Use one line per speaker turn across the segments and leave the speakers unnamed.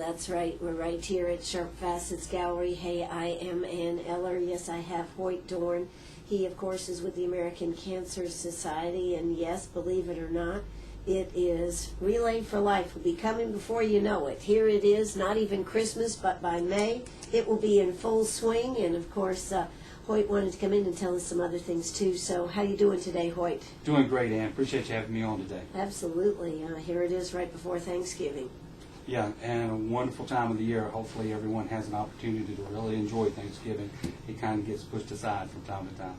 that's right. We're right here at Sharp Facets Gallery. Hey, I am Ann Eller. Yes, I have Hoyt Dorn. He, of course, is with the American Cancer Society. And yes, believe it or not, it is Relay for Life. Will be coming before you know it. Here it is, not even Christmas, but by May, it will be in full swing. And, of course, Hoyt wanted to come in and tell us some other things, too. So how you doing today, Hoyt?
Doing great, Ann. Appreciate you having me on today.
Absolutely. Here it is right before Thanksgiving.
Yeah, and a wonderful time of the year. Hopefully everyone has an opportunity to really enjoy Thanksgiving. It kind of gets pushed aside from time to time.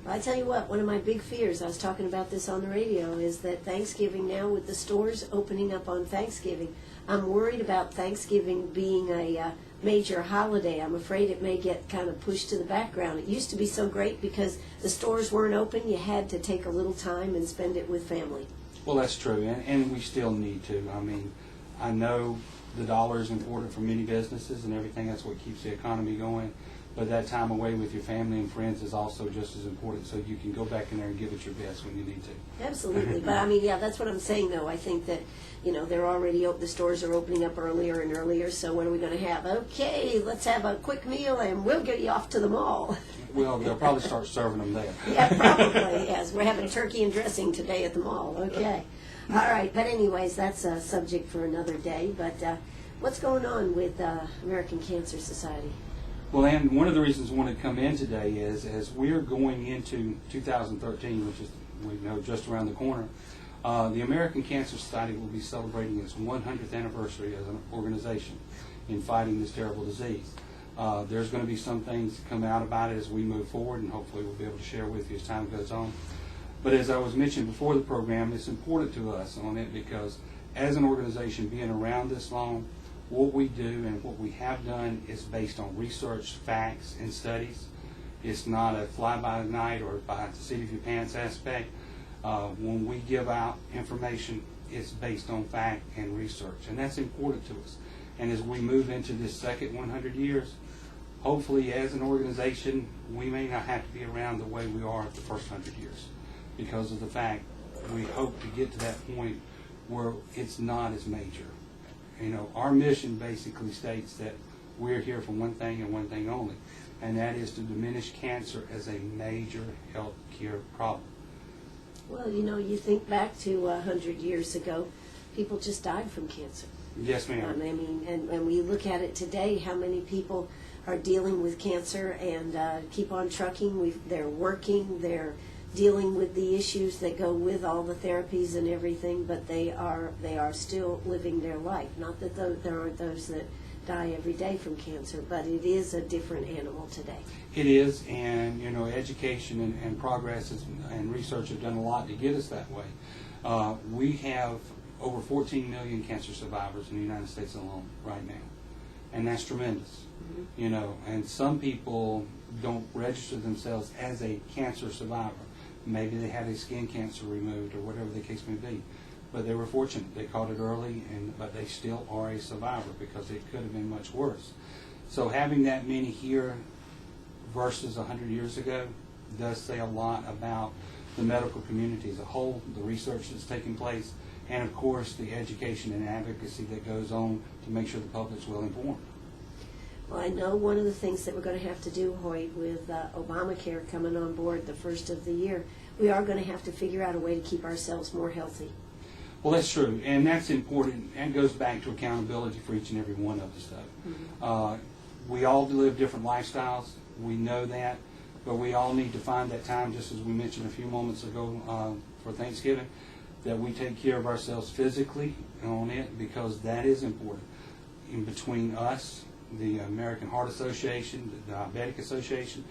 Well, I tell you what, one of my big fears, I was talking about this on the radio, is that Thanksgiving now, with the stores opening up on Thanksgiving, I'm worried about Thanksgiving being a major holiday. I'm afraid it may get kind of pushed to the background. It used to be so great because the stores weren't open. You had to take a little time and spend it with family.
Well, that's true, and we still need to. I mean, I know the dollar is important for many businesses and everything. That's what keeps the economy going. But that time away with your family and friends is also just as important, so you can go back in there and give it your best when you need to.
Absolutely. But, I mean, yeah, that's what I'm saying, though. I think that, they're already the stores are opening up earlier and earlier, so what are we going to have? Okay, let's have a quick meal, and we'll get you off to the mall.
Well, they'll probably start serving them there.
Yeah, probably, yes. We're having turkey and dressing today at the mall. Okay. All right, but anyways, that's a subject for another day. But what's going on with American Cancer Society?
Well, and one of the reasons I wanted to come in today is as we're going into 2013, which is just around the corner, the American Cancer Society will be celebrating its 100th anniversary as an organization in fighting this terrible disease. There's going to be some things that come out about it as we move forward, and hopefully we'll be able to share with you as time goes on. But as I was mentioning before the program, it's important to us on it because as an organization being around this long, what we do and what we have done is based on research, facts, and studies. It's not a fly-by-night or by the seat of your pants aspect. When we give out information, it's based on fact and research, and that's important to us. And as we move into this second 100 years, hopefully as an organization, we may not have to be around the way we are the first 100 years because of the fact we hope to get to that point where it's not as major. Our mission basically states that we're here for one thing and one thing only, and that is to diminish cancer as a major health care problem.
Well, you think back to 100 years ago, people just died from cancer.
Yes, ma'am.
I mean, and we look at it today, how many people are dealing with cancer and keep on trucking. They're working, they're dealing with the issues that go with all the therapies and everything, but they are still living their life. Not that there aren't those that die every day from cancer, but it is a different animal today.
It is, and education and progress and research have done a lot to get us that way. We have over 14 million cancer survivors in the United States alone right now, and that's tremendous. Mm-hmm. And some people don't register themselves as a cancer survivor. Maybe they had a skin cancer removed or whatever the case may be. But they were fortunate. They caught it early, but they still are a survivor because it could have been much worse. So having that many here versus 100 years ago does say a lot about the medical community as a whole, the research that's taking place, and of course the education and advocacy that goes on to make sure the public's well informed.
Well, I know one of the things that we're going to have to do, Hoyt, with Obamacare coming on board the first of the year, we are going to have to figure out a way to keep ourselves more healthy.
Well, that's true, and that's important, and goes back to accountability for each and every one of us, though. Mm-hmm. We all live different lifestyles. We know that, but we all need to find that time, just as we mentioned a few moments ago for Thanksgiving, that we take care of ourselves physically on it, because that is important. In between us, the American Heart Association, the Diabetic Association,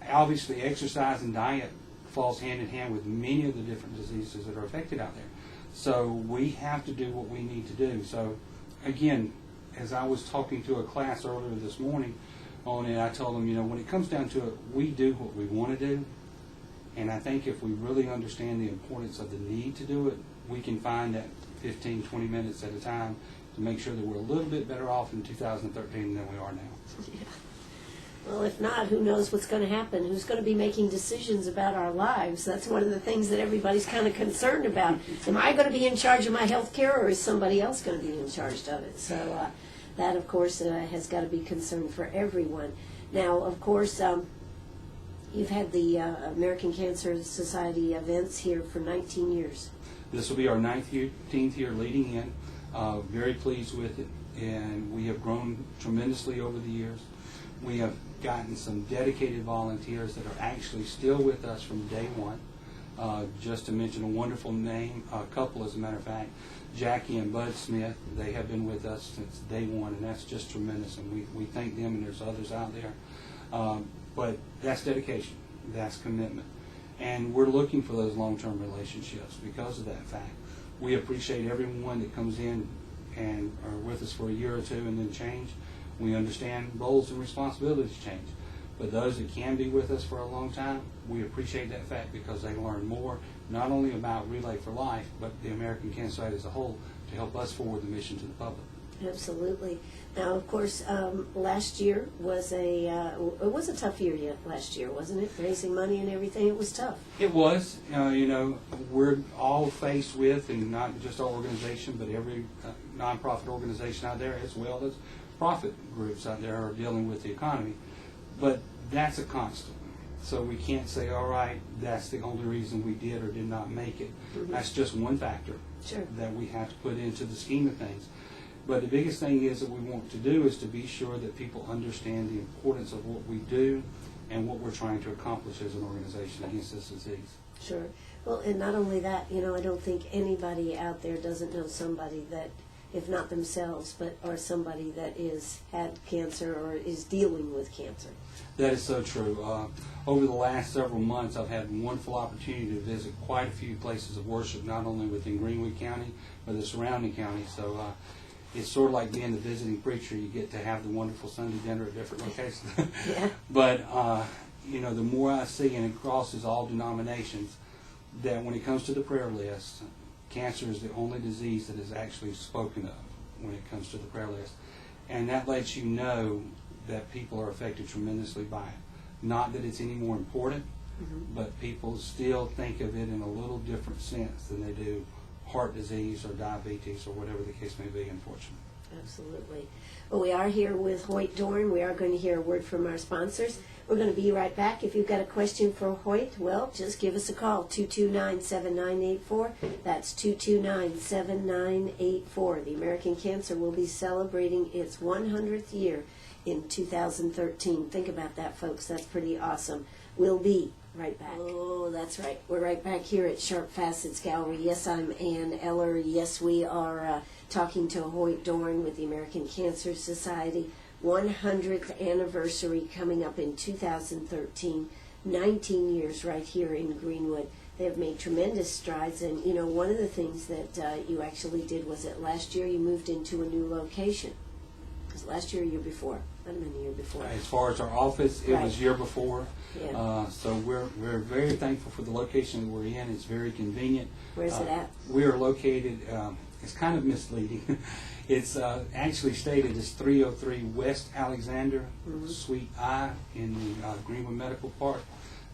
obviously exercise and diet falls hand in hand with many of the different diseases that are affected out there. So we have to do what we need to do. So again, as I was talking to a class earlier this morning on it, I told them, when it comes down to it, we do what we want to do. And I think if we really understand the importance of the need to do it, we can find that 15, 20 minutes at a time to make sure that we're a little bit better off in 2013 than we are now.
Yeah. Well, if not, who knows what's going to happen? Who's going to be making decisions about our lives? That's one of the things that everybody's kind of concerned about. Am I going to be in charge of my health care, or is somebody else going to be in charge of it? So that, of course, has got to be concern for everyone. Now, of course, you've had the American Cancer Society events here for 19 years.
This will be our 19th year leading in. Very pleased with it, and we have grown tremendously over the years. We have gotten some dedicated volunteers that are actually still with us from day one. Just to mention a wonderful name, a couple as a matter of fact, Jackie and Bud Smith, they have been with us since day one, and that's just tremendous, and we thank them, and there's others out there. But that's dedication, that's commitment, and we're looking for those long-term relationships because of that fact. We appreciate everyone that comes in and are with us for a year or two and then change. We understand roles and responsibilities change. But those that can be with us for a long time, we appreciate that fact because they learn more, not only about Relay for Life, but the American Cancer Society as a whole, to help us forward the mission to the public.
Absolutely. Now, of course, last year was it was a tough year yet last year, wasn't it? Raising money and everything, it was tough.
It was. We're all faced with, and not just our organization, but every nonprofit organization out there, as well as profit groups out there, are dealing with the economy. But that's a constant. So we can't say, all right, that's the only reason we did or did not make it.
Mm-hmm.
That's just one factor that we have to put into the scheme of things. But the biggest thing is that we want to do is to be sure that people understand the importance of what we do and what we're trying to accomplish as an organization against this disease.
Sure. Well, and not only that, I don't think anybody out there doesn't know somebody that, if not themselves, but or somebody that is had cancer or is dealing with cancer.
That is so true. Over the last several months, I've had a wonderful opportunity to visit quite a few places of worship, not only within Greenwood County, but the surrounding counties. So it's sort of like being the visiting preacher. You get to have the wonderful Sunday dinner at different locations.
Yeah.
But, the more I see, and it crosses all denominations, that when it comes to the prayer list, cancer is the only disease that is actually spoken of when it comes to the prayer list. And that lets you know that people are affected tremendously by it. Not that it's any more important, but people still think of it in a little different sense than they do heart disease or diabetes or whatever the case may be, unfortunately.
Absolutely. Well, we are here with Hoyt Dorn. We are going to hear a word from our sponsors. We're going to be right back. If you've got a question for Hoyt, well, just give us a call, 229-7984. That's 229-7984. The American Cancer will be celebrating its 100th year in 2013. Think about that, folks. That's pretty awesome. We'll be right back. Oh, that's right. We're right back here at Sharp Facets Gallery. Yes, I'm Ann Eller. Yes, we are talking to Hoyt Dorn with the American Cancer Society. 100th anniversary coming up in 2013. 19 years right here in Greenwood. They have made tremendous strides, and one of the things that you actually did was that last year you moved into a new location. Because last year or year before? Might have been the year before.
As far as our office, it was year before.
Yeah.
So we're very thankful for the location that we're in. It's very convenient.
Where's it at?
We are located, it's kind of misleading. It's actually stated as 303 West Alexander, Suite I in the Greenwood Medical Park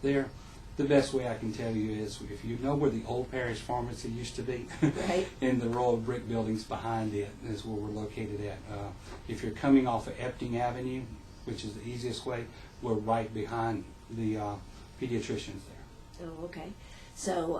there. The best way I can tell you is if you know where the old parish pharmacy used to be,
Right.
in the row of brick buildings behind it is where we're located at. If you're coming off of Epting Avenue, which is the easiest way, we're right behind the pediatricians there.
Oh, okay. So,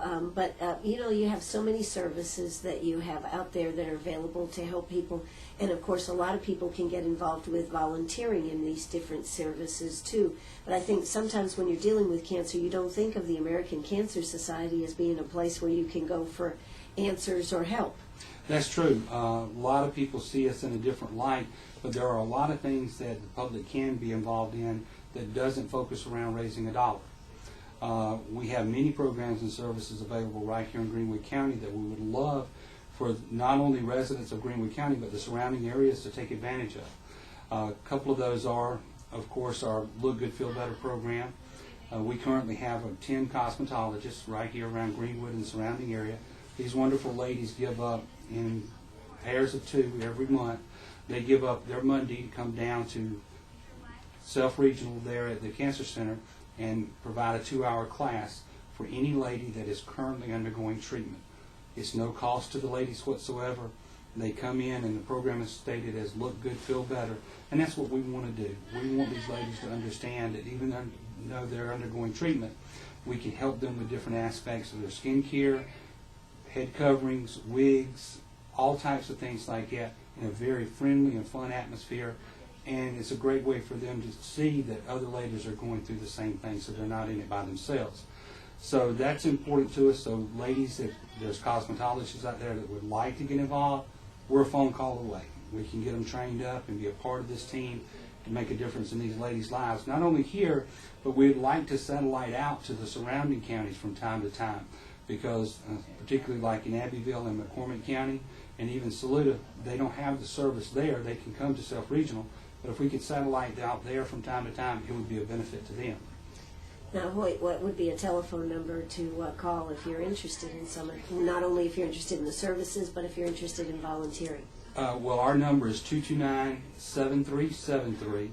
you have so many services that you have out there that are available to help people. And, of course, a lot of people can get involved with volunteering in these different services, too. But I think sometimes when you're dealing with cancer, you don't think of the American Cancer Society as being a place where you can go for answers or help.
That's true. A lot of people see us in a different light, but there are a lot of things that the public can be involved in that doesn't focus around raising a dollar. We have many programs and services available right here in Greenwood County that we would love for not only residents of Greenwood County but the surrounding areas to take advantage of. A couple of those are, of course, our Look Good, Feel Better program. We currently have 10 cosmetologists right here around Greenwood and the surrounding area. These wonderful ladies give up in pairs of 2 every month. They give up their Monday to come down to self-regional there at the Cancer Center and provide a 2-hour class for any lady that is currently undergoing treatment. It's no cost to the ladies whatsoever. They come in and the program is stated as look good, feel better, and that's what we want to do. We want these ladies to understand that even though they're undergoing treatment, we can help them with different aspects of their skin care, head coverings, wigs, all types of things like that in a very friendly and fun atmosphere. And it's a great way for them to see that other ladies are going through the same thing, so they're not in it by themselves. So that's important to us. So ladies, if there's cosmetologists out there that would like to get involved, we're a phone call away. We can get them trained up and be a part of this team to make a difference in these ladies' lives. Not only here, but we'd like to satellite out to the surrounding counties from time to time, because particularly like in Abbeville and McCormick County and even Saluda, they don't have the service there. They can come to self-regional, but if we could satellite out there from time to time, it would be a benefit to them.
Now, Hoyt, what would be a telephone number to call if you're interested in some, not only if you're interested in the services, but if you're interested in volunteering?
Well, our number is 229-7373,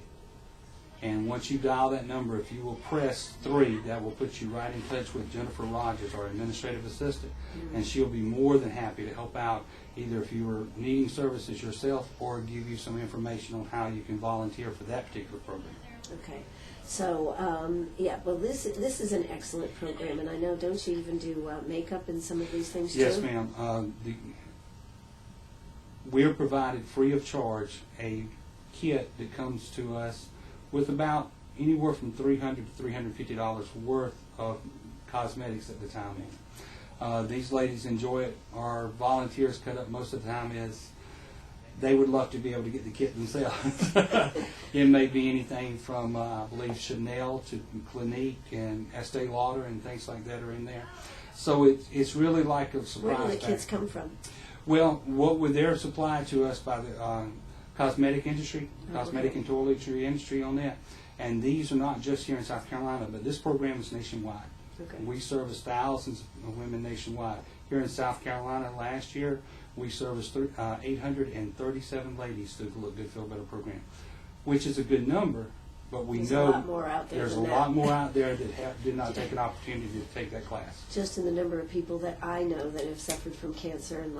and once you dial that number, if you will press 3, that will put you right in touch with Jennifer Rogers, our administrative assistant, and she'll be more than happy to help out, either if you were needing services yourself or give you some information on how you can volunteer for that particular program.
Okay. So, yeah, well, this is an excellent program, and I know, don't you even do makeup and some of these things too?
Yes, ma'am. We're provided free of charge a kit that comes to us with about anywhere from $300 to $350 worth of cosmetics at the time. These ladies enjoy it. Our volunteers cut up most of the time is they would love to be able to get the kit themselves. It may be anything from, I believe, Chanel to Clinique and Estee Lauder and things like that are in there. So it's really like a surprise.
Where do the kits come from?
Well, they're supplied to us by the cosmetic industry, cosmetic and toiletry industry on that. And these are not just here in South Carolina, but this program is nationwide.
Okay.
We service thousands of women nationwide. Here in South Carolina last year, we serviced 837 ladies through the Look Good, Feel Better program, which is a good number, but we
There's
know
a lot more out there
there's a
than
lot
that.
more out there that did not take an opportunity to take that class.
Just in the number of people that I know that have suffered from cancer in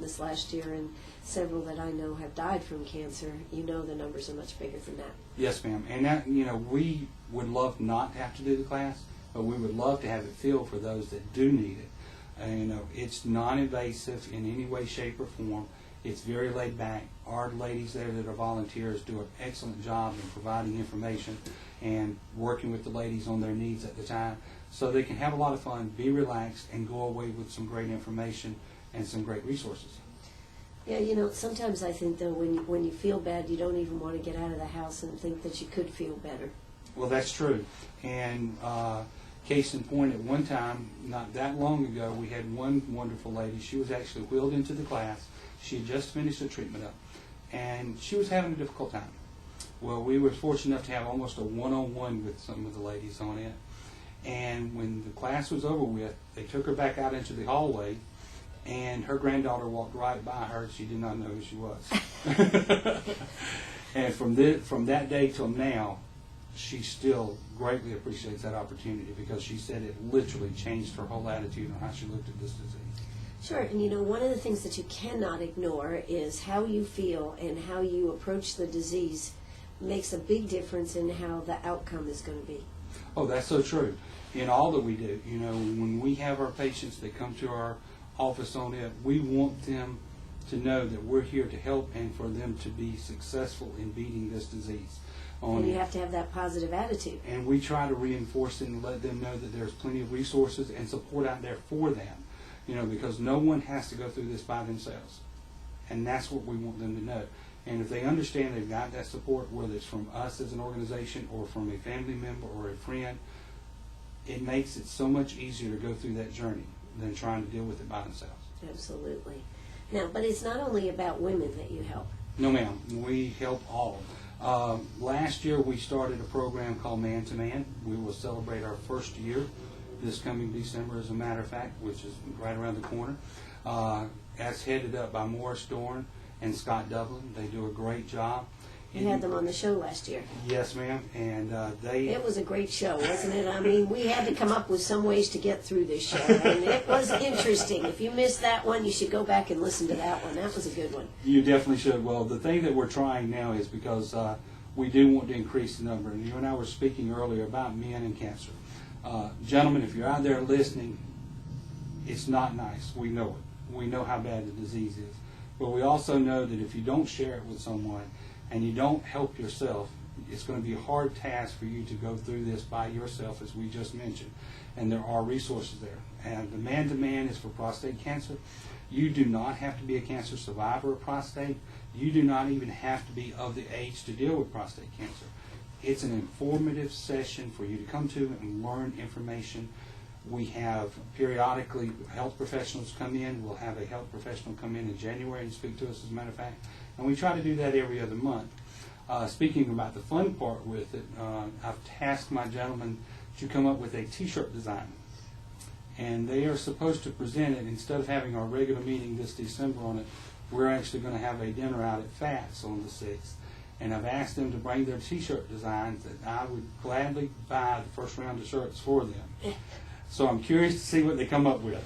this last year, and several that I know have died from cancer, you know the numbers are much bigger than that.
Yes, ma'am. And that, we would love not to have to do the class, but we would love to have it filled for those that do need it. And, it's non-invasive in any way, shape, or form. It's very laid back. Our ladies there that are volunteers do an excellent job in providing information and working with the ladies on their needs at the time, so they can have a lot of fun, be relaxed, and go away with some great information and some great resources.
Yeah, sometimes I think, though, when you feel bad, you don't even want to get out of the house and think that you could feel better.
Well, that's true. And case in point, at one time, not that long ago, we had one wonderful lady. She was actually wheeled into the class. She had just finished her treatment up, and she was having a difficult time. Well, we were fortunate enough to have almost a one-on-one with some of the ladies on it. And when the class was over with, they took her back out into the hallway, and her granddaughter walked right by her. She did not know who she was. And from that day till now, she still greatly appreciates that opportunity, because she said it literally changed her whole attitude on how she looked at this disease.
Sure, and one of the things that you cannot ignore is how you feel and how you approach the disease makes a big difference in how the outcome is going to be.
Oh, that's so true. In all that we do, when we have our patients that come to our office on it, we want them to know that we're here to help and for them to be successful in beating this disease.
And you have to have that positive attitude.
And we try to reinforce it and let them know that there's plenty of resources and support out there for them, because no one has to go through this by themselves. And that's what we want them to know. And if they understand they've got that support, whether it's from us as an organization or from a family member or a friend, it makes it so much easier to go through that journey than trying to deal with it by themselves.
Absolutely. Now, but it's not only about women that you help.
No, ma'am. We help all. Last year we started a program called Man to Man. We will celebrate our first year this coming December, as a matter of fact, which is right around the corner. That's headed up by Hoyt Dorn and Scott Dublin. They do a great job.
You had them on the show last year.
Yes, ma'am, and
It was a great show, wasn't it? I mean, we had to come up with some ways to get through this show, and it was interesting. If you missed that one, you should go back and listen to that one. That was a good one.
You definitely should. Well, the thing that we're trying now is because we do want to increase the number, and you and I were speaking earlier about men and cancer. Gentlemen, if you're out there listening, it's not nice. We know it. We know how bad the disease is. But we also know that if you don't share it with someone and you don't help yourself, it's going to be a hard task for you to go through this by yourself, as we just mentioned. And there are resources there. And the man-to-man is for prostate cancer. You do not have to be a cancer survivor of prostate. You do not even have to be of the age to deal with prostate cancer. It's an informative session for you to come to and learn information. We have periodically health professionals come in. We'll have a health professional come in January and speak to us, as a matter of fact. And we try to do that every other month. Speaking about the fun part with it, I've tasked my gentlemen to come up with a T-shirt design. And they are supposed to present it. Instead of having our regular meeting this December on it, we're actually going to have a dinner out at Fats on the 6th. And I've asked them to bring their T-shirt designs that I would gladly buy the first round of shirts for them. So I'm curious to see what they come up with.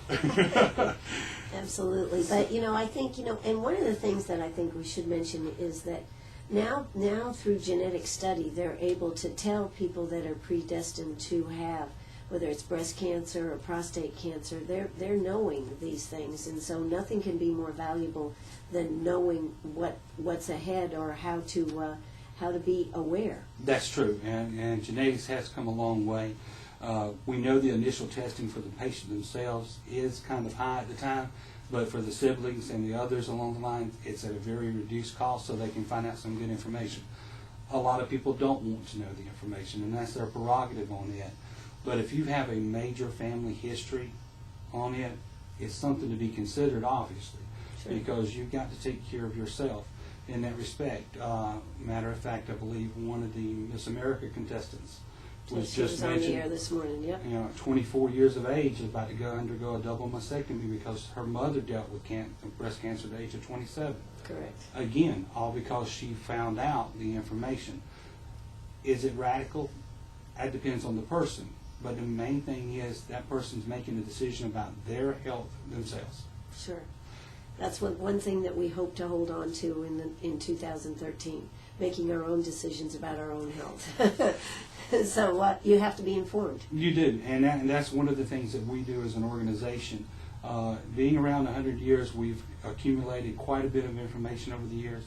Absolutely. But, I think, and one of the things that I think we should mention is that now through genetic study, they're able to tell people that are predestined to have, whether it's breast cancer or prostate cancer, they're knowing these things. And so nothing can be more valuable than knowing what's ahead or how to be aware.
That's true. And genetics has come a long way. We know the initial testing for the patient themselves is kind of high at the time, but for the siblings and the others along the line, it's at a very reduced cost so they can find out some good information. A lot of people don't want to know the information, and that's their prerogative on it. But if you have a major family history on it, it's something to be considered, obviously,
Sure.
because you've got to take care of yourself in that respect. Matter of fact, I believe one of the Miss America contestants was
She
just
was on the
mentioned,
air this morning, yep.
24 years of age, is about to undergo a double mastectomy because her mother dealt with breast cancer at the age of 27.
Correct.
Again, all because she found out the information. Is it radical? That depends on the person. But the main thing is that person's making a decision about their health themselves.
Sure. That's one thing that we hope to hold on to in 2013, making our own decisions about our own health. So you have to be informed.
You do, and that's one of the things that we do as an organization. Being around 100 years, we've accumulated quite a bit of information over the years.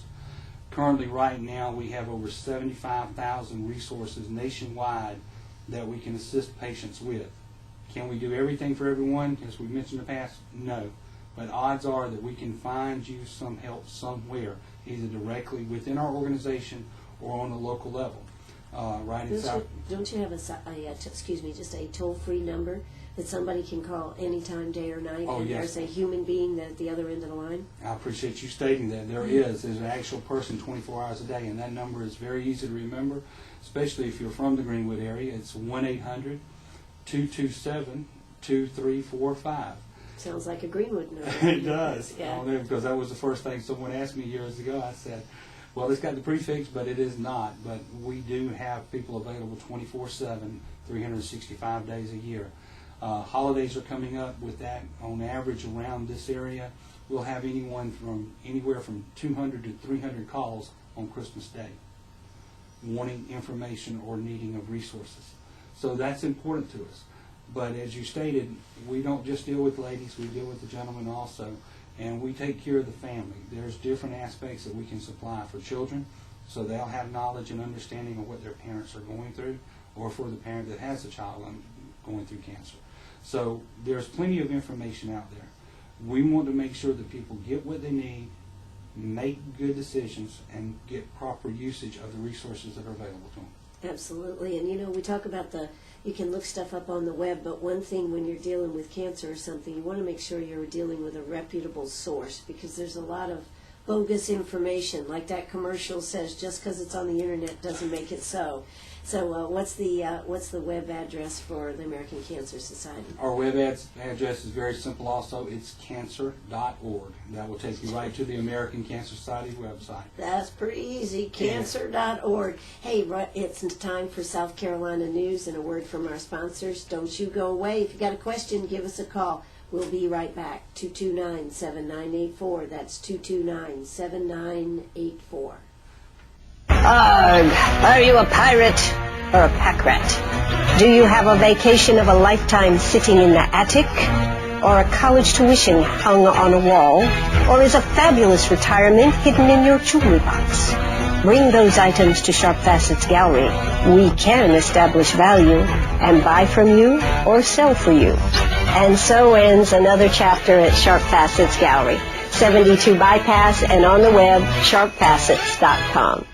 Currently, right now, we have over 75,000 resources nationwide that we can assist patients with. Can we do everything for everyone, as we've mentioned in the past? No. But odds are that we can find you some help somewhere, either directly within our organization or on a local level. Right in South.
Don't you have just a toll-free number that somebody can call anytime, day or night?
Oh,
and
yes.
There's a human being at the other end of the line?
I appreciate you stating that. There's an actual person 24 hours a day, and that number is very easy to remember, especially if you're from the Greenwood area. It's 1-800-227-2345.
Sounds like a Greenwood number.
It does.
Yeah.
Because that was the first thing someone asked me years ago. I said, well, it's got the prefix, but it is not. But we do have people available 24/7, 365 days a year. Holidays are coming up. With that, on average around this area, we'll have anywhere from 200 to 300 calls on Christmas Day wanting information or needing of resources. So that's important to us. But as you stated, we don't just deal with ladies, we deal with the gentlemen also, and we take care of the family. There's different aspects that we can supply for children, so they'll have knowledge and understanding of what their parents are going through, or for the parent that has a child going through cancer. So there's plenty of information out there. We want to make sure that people get what they need, make good decisions, and get proper usage of the resources that are available to them.
Absolutely. And we talk about you can look stuff up on the web, but one thing when you're dealing with cancer or something, you want to make sure you're dealing with a reputable source, because there's a lot of bogus information. Like that commercial says, just because it's on the internet doesn't make it so. So what's the web address for the American Cancer Society?
Our web address is very simple also. It's cancer.org. That will take you right to the American Cancer Society website.
That's pretty easy, cancer.org. Hey, it's time for South Carolina news and a word from our sponsors. Don't you go away. If you got a question, give us a call. We'll be right back. 229-7984. That's 229-7984.
Arg! Are you a pirate or a pack rat? Do you have a vacation of a lifetime sitting in the attic? Or a college tuition hung on a wall? Or is a fabulous retirement hidden in your jewelry box? Bring those items to Sharp Facets Gallery. We can establish value and buy from you or sell for you. And so ends another chapter at Sharp Facets Gallery, 72 Bypass, and on the web, sharpfacets.com.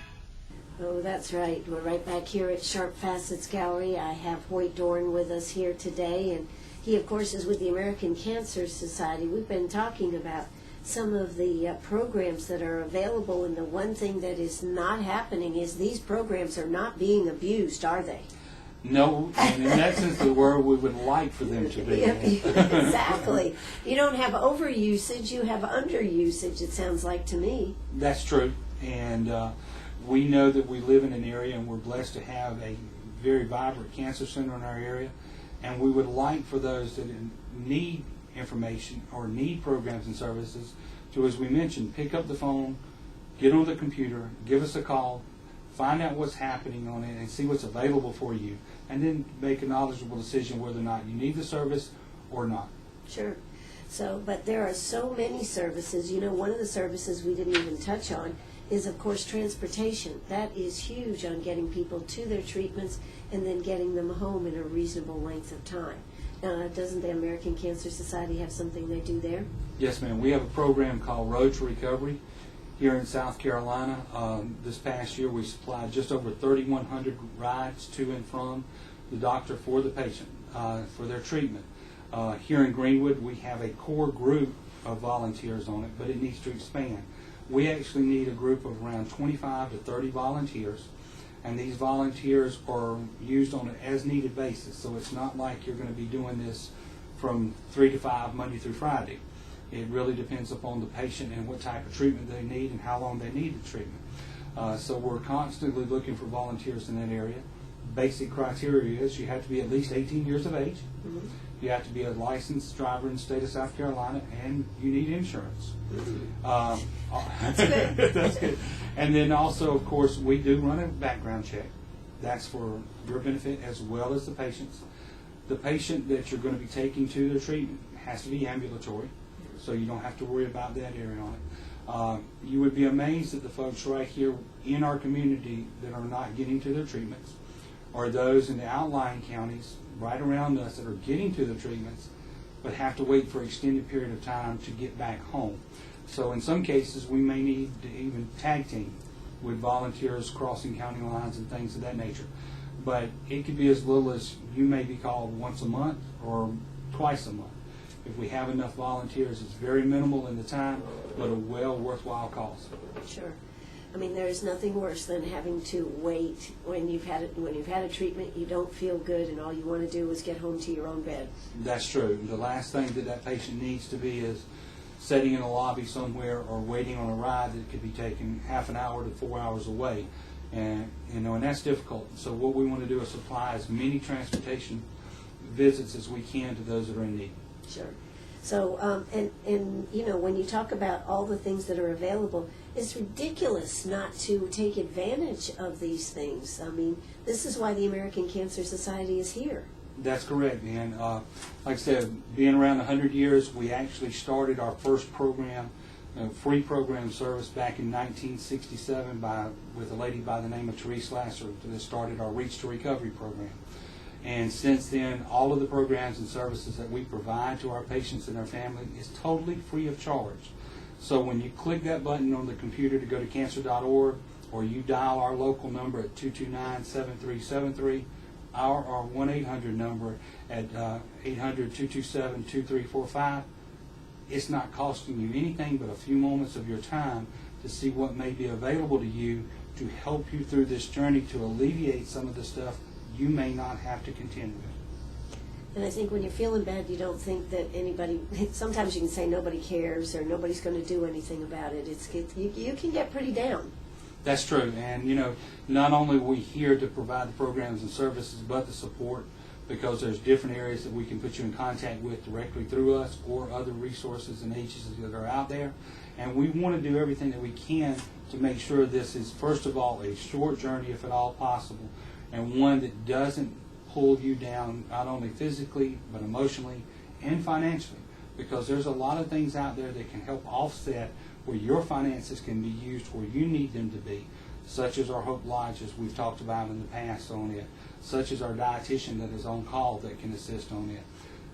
Oh, that's right. We're right back here at Sharp Facets Gallery. I have Hoyt Dorn with us here today, and he, of course, is with the American Cancer Society. We've been talking about some of the programs that are available, and the one thing that is not happening is these programs are not being abused, are they?
No, and in that sense of the word, we would like for them to be.
Exactly. You don't have overusage, you have underusage, it sounds like to me.
That's true, and we know that we live in an area, and we're blessed to have a very vibrant cancer center in our area, and we would like for those that need information or need programs and services to, as we mentioned, pick up the phone, get on the computer, give us a call, find out what's happening on it and see what's available for you, and then make a knowledgeable decision whether or not you need the service or not.
Sure. So, but there are so many services. You know, one of the services we didn't even touch on is, of course, transportation. That is huge on getting people to their treatments and then getting them home in a reasonable length of time. Doesn't the American Cancer Society have something they do there?
Yes, ma'am. We have a program called Road to Recovery here in South Carolina. This past year, we supplied just over 3,100 rides to and from the doctor for the patient for their treatment. Here in Greenwood, we have a core group of volunteers on it, but it needs to expand. We actually need a group of around 25 to 30 volunteers, and these volunteers are used on an as-needed basis, so it's not like you're going to be doing this from 3 to 5, Monday through Friday. It really depends upon the patient and what type of treatment they need and how long they need the treatment. So we're constantly looking for volunteers in that area. Basic criteria is you have to be at least 18 years of age.
Mm-hmm.
You have to be a licensed driver in the state of South Carolina, and you need insurance.
That's good.
That's good. And then also, of course, we do run a background check. That's for your benefit as well as the patient's. The patient that you're going to be taking to their treatment has to be ambulatory, so you don't have to worry about that area on it. You would be amazed at the folks right here in our community that are not getting to their treatments, or those in the outlying counties right around us that are getting to the treatments but have to wait for an extended period of time to get back home. So in some cases, we may need to even tag team with volunteers crossing county lines and things of that nature. But it could be as little as you may be called once a month or twice a month. If we have enough volunteers, it's very minimal in the time, but a well worthwhile cause.
Sure. I mean, there's nothing worse than having to wait when you've had a treatment, you don't feel good, and all you want to do is get home to your own bed.
That's true. The last thing that patient needs to be is sitting in a lobby somewhere or waiting on a ride that could be taken half an hour to 4 hours away, and and that's difficult. So what we want to do is supply as many transportation visits as we can to those that are in need.
Sure. So, and when you talk about all the things that are available, it's ridiculous not to take advantage of these things. I mean, this is why the American Cancer Society is here.
That's correct, and like I said, being around 100 years, we actually started our first program, free program service back in 1967 with a lady by the name of Therese Lasser that started our Reach to Recovery program. And since then, all of the programs and services that we provide to our patients and their family is totally free of charge. So when you click that button on the computer to go to cancer.org, or you dial our local number at 229-7373, our 1-800 number at 800-227-2345, it's not costing you anything but a few moments of your time to see what may be available to you to help you through this journey to alleviate some of the stuff you may not have to contend with.
And I think when you're feeling bad, you don't think that anybody, sometimes you can say nobody cares or nobody's going to do anything about it. You can get pretty down.
That's true. And, not only are we here to provide the programs and services, but the support, because there's different areas that we can put you in contact with directly through us or other resources and agencies that are out there. And we want to do everything that we can to make sure this is, first of all, a short journey, if at all possible, and one that doesn't pull you down not only physically but emotionally and financially, because there's a lot of things out there that can help offset where your finances can be used where you need them to be, such as our Hope Lodges we've talked about in the past on it, such as our dietitian that is on call that can assist on it,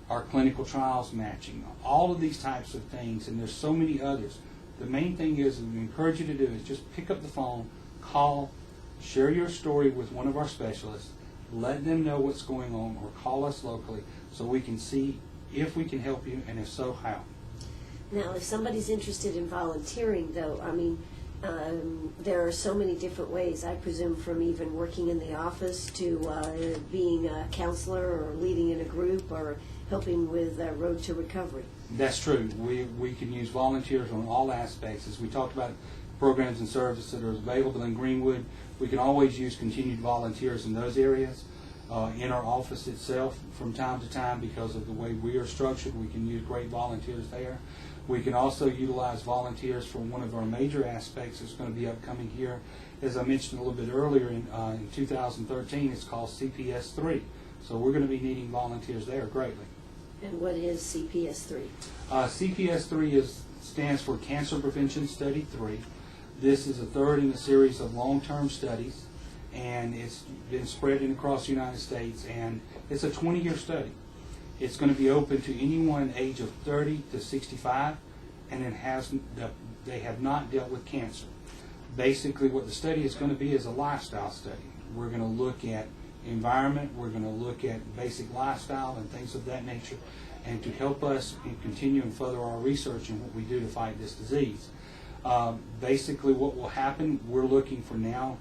our clinical trials matching, all of these types of things, and there's so many others. The main thing is, we encourage you to do is just pick up the phone, call, share your story with one of our specialists, let them know what's going on, or call us locally so we can see if we can help you, and if so, how.
Now, if somebody's interested in volunteering, though, there are so many different ways, I presume, from even working in the office to being a counselor or leading in a group or helping with Road to Recovery.
That's true. We can use volunteers on all aspects. As we talked about programs and services that are available in Greenwood, we can always use continued volunteers in those areas. In our office itself, from time to time, because of the way we are structured, we can use great volunteers there. We can also utilize volunteers for one of our major aspects that's going to be upcoming here. As I mentioned a little bit earlier, in 2013, it's called CPS 3. So we're going to be needing volunteers there greatly.
And what is CPS 3?
CPS 3 stands for Cancer Prevention Study 3. This is a third in a series of long-term studies, and it's been spreading across the United States, and it's a 20-year study. It's going to be open to anyone age of 30 to 65, and they have not dealt with cancer. Basically, what the study is going to be is a lifestyle study. We're going to look at environment, we're going to look at basic lifestyle and things of that nature, and to help us continue and further our research in what we do to fight this disease. Basically, what will happen, we're looking for now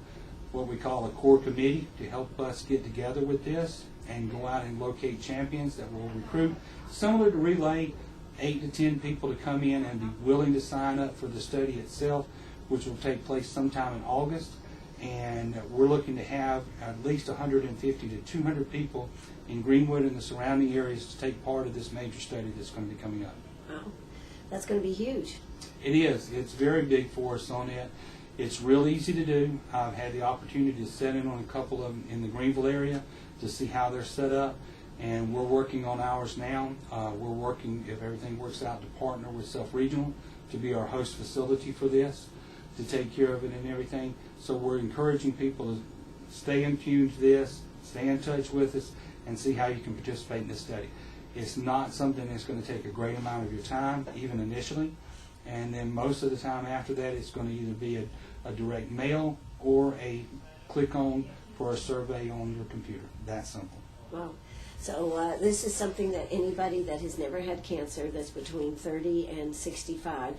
what we call a core committee to help us get together with this and go out and locate champions that will recruit, similar to Relay, 8 to 10 people to come in and be willing to sign up for the study itself, which will take place sometime in August. And we're looking to have at least 150 to 200 people in Greenwood and the surrounding areas to take part of this major study that's going to be coming up.
Wow, that's going to be huge.
It is. It's very big for us on it. It's real easy to do. I've had the opportunity to set in on a couple of them in the Greenville area to see how they're set up, and we're working on ours now. We're working, if everything works out, to partner with Self Regional to be our host facility for this, to take care of it and everything. So we're encouraging people to stay in tune to this, stay in touch with us, and see how you can participate in this study. It's not something that's going to take a great amount of your time, even initially, and then most of the time after that it's going to either be a direct mail or a click on for a survey on your computer. That simple.
Wow. So this is something that anybody that has never had cancer, that's between 30 and 65,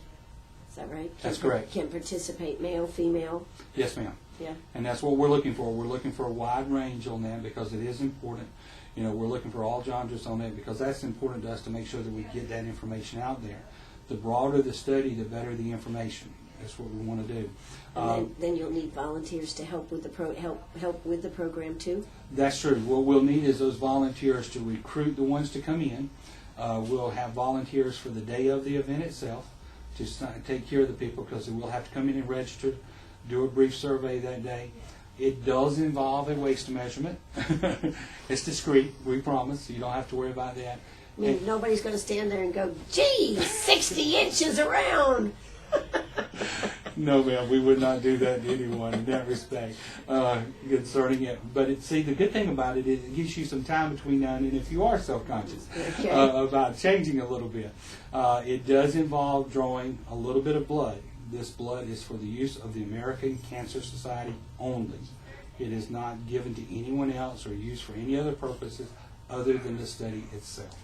is that right?
That's correct.
Can participate, male, female?
Yes, ma'am.
Yeah.
And that's what we're looking for. We're looking for a wide range on that because it is important. We're looking for all genres on that because that's important to us to make sure that we get that information out there. The broader the study, the better the information. That's what we want to do.
And then you'll need volunteers to help with the help with the program too.
That's true. What we'll need is those volunteers to recruit the ones to come in. We'll have volunteers for the day of the event itself to take care of the people because we'll have to come in and register, do a brief survey that day. It does involve a waist measurement. It's discreet, we promise. You don't have to worry about that.
I mean, nobody's going to stand there and go, "Gee, 60 inches around."
No, ma'am, we would not do that to anyone in that respect concerning it. But the good thing about it is it gives you some time between now and then if you are self-conscious about changing a little bit. It does involve drawing a little bit of blood. This blood is for the use of the American Cancer Society only. It is not given to anyone else or used for any other purposes other than the study itself.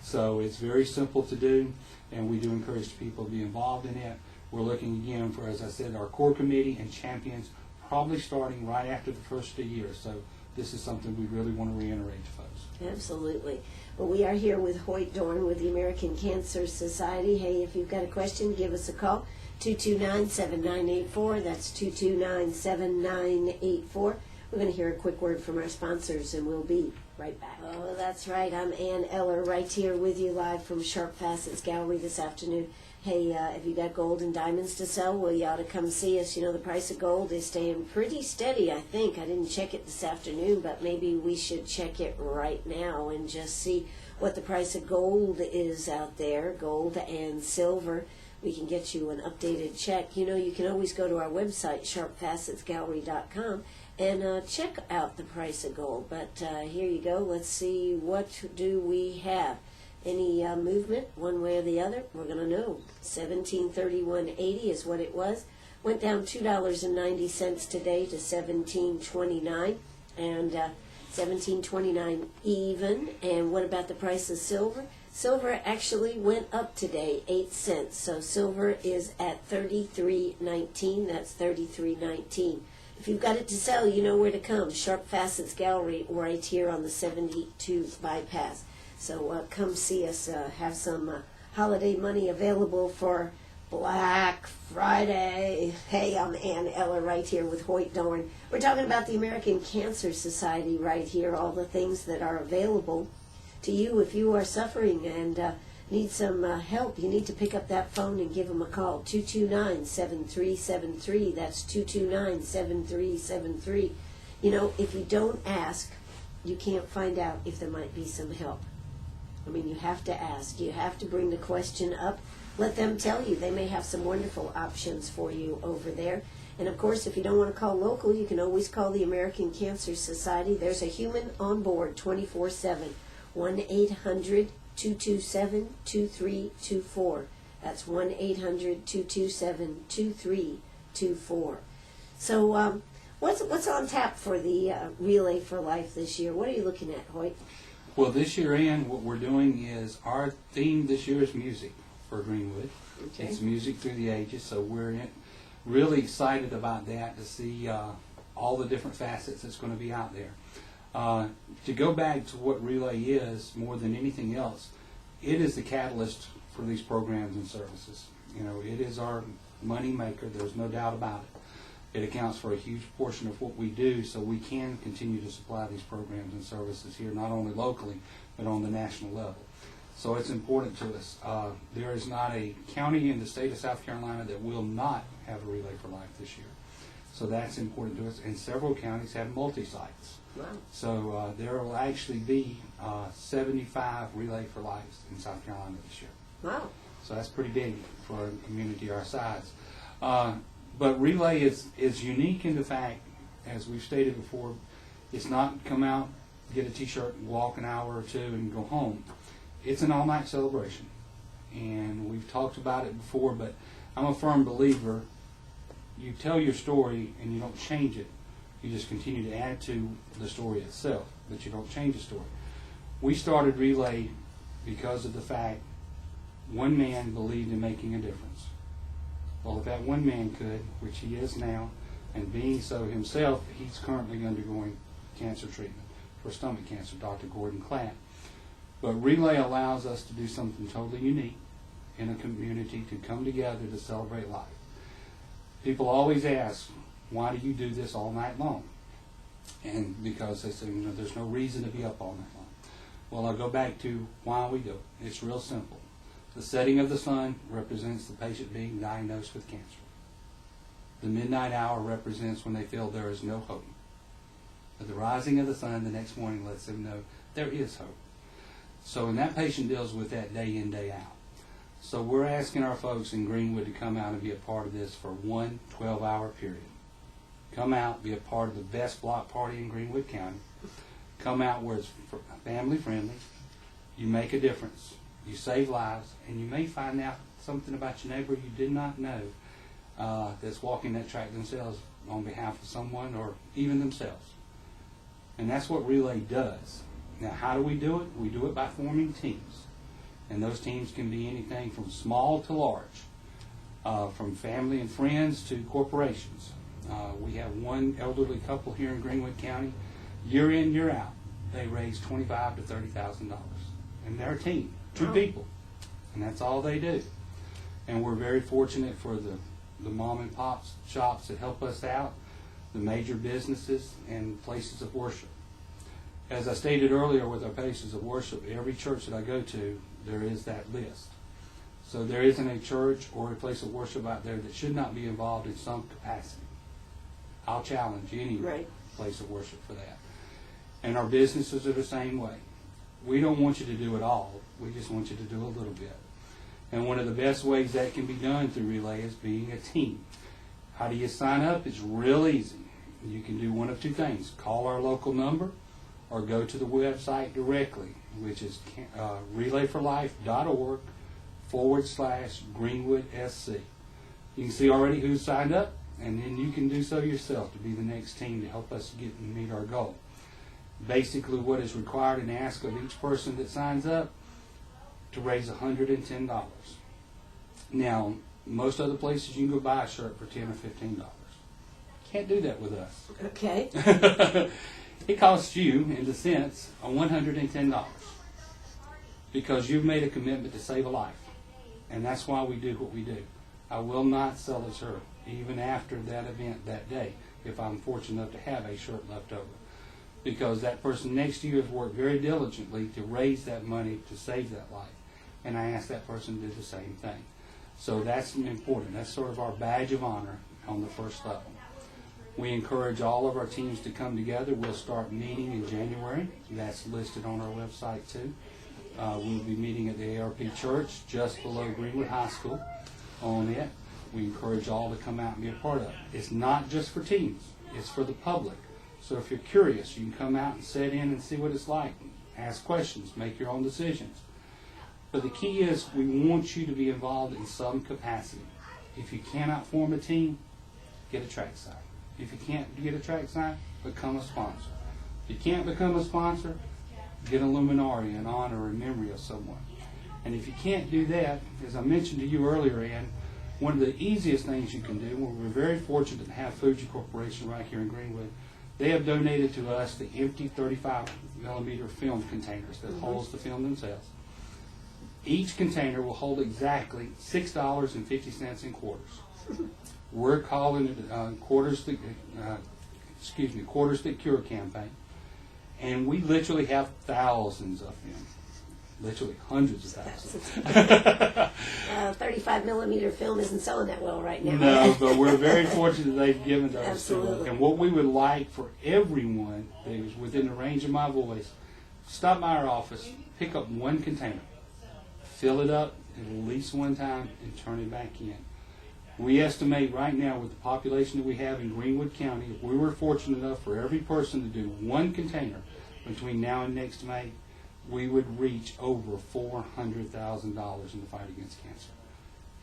So it's very simple to do, and we do encourage people to be involved in it. We're looking again for, as I said, our core committee and champions probably starting right after the first of the year. So this is something we really want to reiterate to folks.
Absolutely. Well, we are here with Hoyt Dorn with the American Cancer Society. Hey, if you've got a question, give us a call. 229-7984. That's 229-7984. We're going to hear a quick word from our sponsors, and we'll be right back. Oh, that's right. I'm Ann Eller, right here with you live from Sharp Facets Gallery this afternoon. Hey, if you got gold and diamonds to sell, well, you ought to come see us. You know, the price of gold is staying pretty steady, I think. I didn't check it this afternoon, but maybe we should check it right now and just see what the price of gold is out there, gold and silver. We can get you an updated check. You know, you can always go to our website, sharpfacetsgallery.com, and check out the price of gold. But here you go. Let's see, what do we have? Any movement one way or the other? We're going to know. $17.31.80 is what it was. Went down $2.90 today to $17.29, and $17.29 even. And what about the price of silver? Silver actually went up today 8 cents. So silver is at $33.19. That's $33.19. If you've got it to sell, you know where to come. Sharp Facets Gallery right here on the 72 bypass. So come see us, have some holiday money available for Black Friday. Hey, I'm Ann Eller right here with Hoyt Dorn. We're talking about the American Cancer Society right here, all the things that are available to you if you are suffering and need some help. You need to pick up that phone and give them a call, 229-7373. That's 229-7373. You know, if you don't ask, you can't find out if there might be some help. I mean, you have to ask. You have to bring the question up. Let them tell you. They may have some wonderful options for you over there. And, of course, if you don't want to call local, you can always call the American Cancer Society. There's a human on board 24/7, 1-800-227-2324. That's 1-800-227-2324. So what's on tap for the Relay for Life this year? What are you looking at, Hoyt?
Well, this year, Ann, what we're doing is our theme this year is music for Greenwood.
Okay.
It's music through the ages, so we're really excited about that, to see all the different facets that's going to be out there. To go back to what Relay is, more than anything else, it is the catalyst for these programs and services. You know, it is our money maker. There's no doubt about it. It accounts for a huge portion of what we do, so we can continue to supply these programs and services here, not only locally, but on the national level. So it's important to us. There is not a county in the state of South Carolina that will not have a Relay for Life this year. So that's important to us. And several counties have multi-sites.
Wow.
So there will actually be 75 Relay for Lives in South Carolina this year.
Wow.
So that's pretty big for a community our size. But Relay is unique in the fact, as we've stated before, it's not come out, get a T-shirt, and walk an hour or two, and go home. It's an all-night celebration. And we've talked about it before, but I'm a firm believer. You tell your story and you don't change it. You just continue to add to the story itself, but you don't change the story. We started Relay because of the fact one man believed in making a difference. Well, if that one man could, which he is now, and being so himself, he's currently undergoing cancer treatment for stomach cancer, Dr. Gordon Clapp. But Relay allows us to do something totally unique in a community, to come together to celebrate life. People always ask, why do you do this all night long? And because they say, you know, there's no reason to be up all night long. Well, I'll go back to why we do it. It's real simple. The setting of the sun represents the patient being diagnosed with cancer. The midnight hour represents when they feel there is no hope. But the rising of the sun the next morning lets them know there is hope. So, and that patient deals with that day in, day out. So we're asking our folks in Greenwood to come out and be a part of this for one 12-hour period. Come out, be a part of the best block party in Greenwood County. Come out where it's family friendly. You make a difference. You save lives, and you may find out something about your neighbor you did not know that's walking that track themselves on behalf of someone or even themselves. And that's what Relay does. Now, how do we do it? We do it by forming teams. And those teams can be anything from small to large, from family and friends to corporations. We have one elderly couple here in Greenwood County. Year in, year out, they raise $25,000 to $30,000. And they're a team, two people. And that's all they do. And we're very fortunate for the mom and pop shops that help us out, the major businesses, and places of worship. As I stated earlier with our places of worship, every church that I go to, there is that list. So there isn't a church or a place of worship out there that should not be involved in some capacity. I'll challenge any place of worship for that. And our businesses are the same way. We don't want you to do it all. We just want you to do a little bit. And one of the best ways that can be done through Relay is being a team. How do you sign up? It's real easy. You can do one of two things. Call our local number or go to the website directly, which is relayforlife.org/GreenwoodSC. You can see already who's signed up, and then you can do so yourself to be the next team to help us get and meet our goal. Basically, what is required and asked of each person that signs up to raise $110. Now, most other places you can go buy a shirt for $10 or $15. Can't do that with us.
Okay.
It costs you, in the sense, $110 because you've made a commitment to save a life, and that's why we do what we do. I will not sell a shirt even after that event that day if I'm fortunate enough to have a shirt left over, because that person next to you has worked very diligently to raise that money to save that life, and I ask that person to do the same thing. So that's important. That's sort of our badge of honor on the first level. We encourage all of our teams to come together. We'll start meeting in January. That's listed on our website too. We'll be meeting at the ARP Church just below Greenwood High School on it. We encourage all to come out and be a part of it. It's not just for teams. It's for the public. So if you're curious, you can come out and sit in and see what it's like. Ask questions. Make your own decisions. But the key is we want you to be involved in some capacity. If you cannot form a team, get a track sign. If you can't get a track sign, become a sponsor. If you can't become a sponsor, get a luminary in honor or memory of someone. And if you can't do that, as I mentioned to you earlier, Ann, one of the easiest things you can do, we're very fortunate to have Fuji Corporation right here in Greenwood. They have donated to us the empty 35mm film containers that holds the film themselves. Each container will hold exactly $6.50 in quarters. We're calling it Quarters That Cure campaign, and we literally have thousands of them, literally hundreds of thousands.
35mm film isn't selling that well right now.
No, but we're very fortunate they've given those
Absolutely.
to us. And what we would like for everyone that is within the range of my voice, stop by our office, pick up one container, fill it up at least one time, and turn it back in. We estimate right now with the population that we have in Greenwood County, if we were fortunate enough for every person to do one container between now and next May, we would reach over $400,000 in the fight against cancer.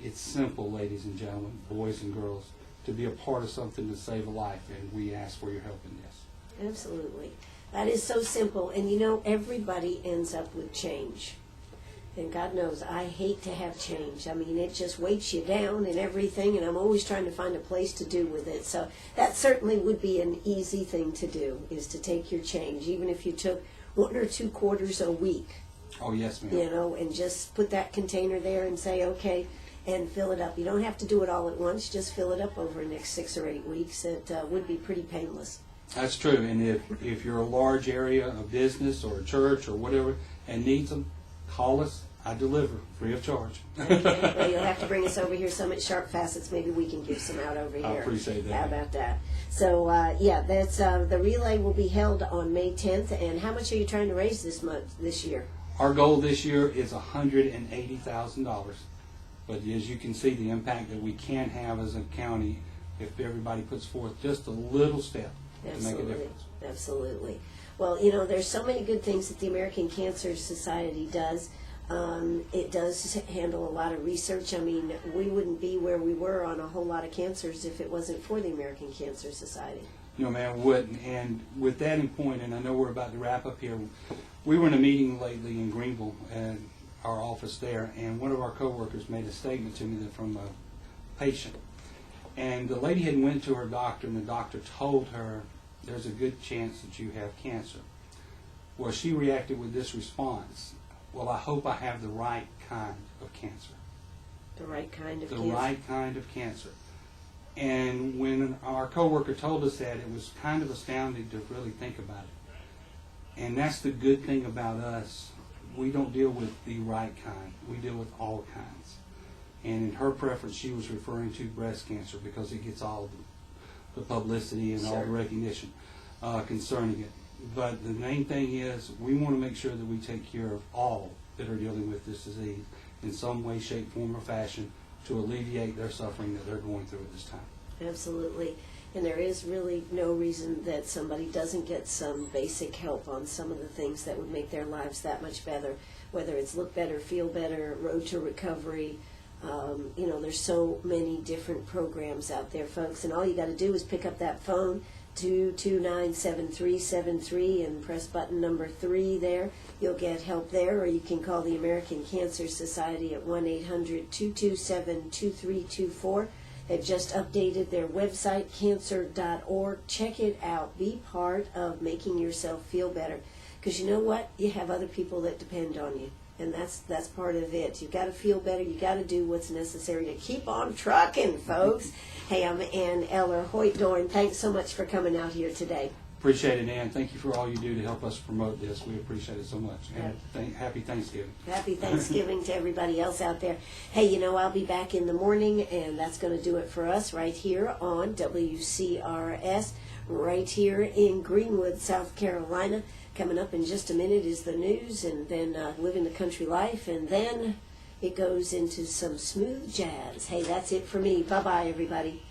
It's simple, ladies and gentlemen, boys and girls, to be a part of something to save a life, and we ask for your help in this.
Absolutely. That is so simple. And you know, everybody ends up with change. And God knows, I hate to have change. I mean, it just weights you down and everything, and I'm always trying to find a place to do with it. So that certainly would be an easy thing to do, is to take your change, even if you took 1 or 2 quarters a week.
Oh, yes, ma'am.
You know, and just put that container there and say, okay, and fill it up. You don't have to do it all at once. Just fill it up over the next 6 or 8 weeks. It would be pretty painless.
That's true. And if you're a large area of business or a church or whatever and needs them, call us. I deliver free of charge.
Okay. Well, you'll have to bring us over here some at Sharp Facets. Maybe we can give some out over here.
I appreciate that.
How about that? So, yeah, that's the relay will be held on May 10th. And how much are you trying to raise this year?
Our goal this year is $180,000. But as you can see, the impact that we can have as a county if everybody puts forth just a little step to make a difference.
Absolutely. Well, you know, there's so many good things that the American Cancer Society does. It does handle a lot of research. I mean, we wouldn't be where we were on a whole lot of cancers if it wasn't for the American Cancer Society.
No, man, we wouldn't. And with that in point, and I know we're about to wrap up here, we were in a meeting lately in Greenville at our office there, and one of our coworkers made a statement to me from a patient. And the lady had went to her doctor, and the doctor told her, there's a good chance that you have cancer. Well, she reacted with this response, well, I hope I have the right kind of cancer.
The right kind of
The
cancer.
right kind of cancer. And when our coworker told us that, it was kind of astounding to really think about it. And that's the good thing about us. We don't deal with the right kind. We deal with all kinds. And in her preference, she was referring to breast cancer because it gets all the publicity and all the
Sure.
recognition concerning it. But the main thing is we want to make sure that we take care of all that are dealing with this disease in some way, shape, form, or fashion to alleviate their suffering that they're going through at this time.
Absolutely. And there is really no reason that somebody doesn't get some basic help on some of the things that would make their lives that much better, whether it's look better, feel better, road to recovery. You know, there's so many different programs out there, folks, and all you got to do is pick up that phone, 229-7373, and press button number 3 there. You'll get help there, or you can call the American Cancer Society at 1-800-227-2324. They've just updated their website, cancer.org. Check it out. Be part of making yourself feel better. Because you know what? You have other people that depend on you. And that's part of it. You've got to feel better. You've got to do what's necessary to keep on trucking, folks. Hey, I'm Ann Eller. Hoyt Dorn, thanks so much for coming out here today.
Appreciate it, Ann. Thank you for all you do to help us promote this. We appreciate it so much. And happy Thanksgiving.
Happy Thanksgiving to everybody else out there. Hey, you know, I'll be back in the morning, and that's going to do it for us right here on WCRS, right here in Greenwood, South Carolina. Coming up in just a minute is the news, and then living the country life, and then it goes into some smooth jazz. Hey, that's it for me. Bye-bye, everybody.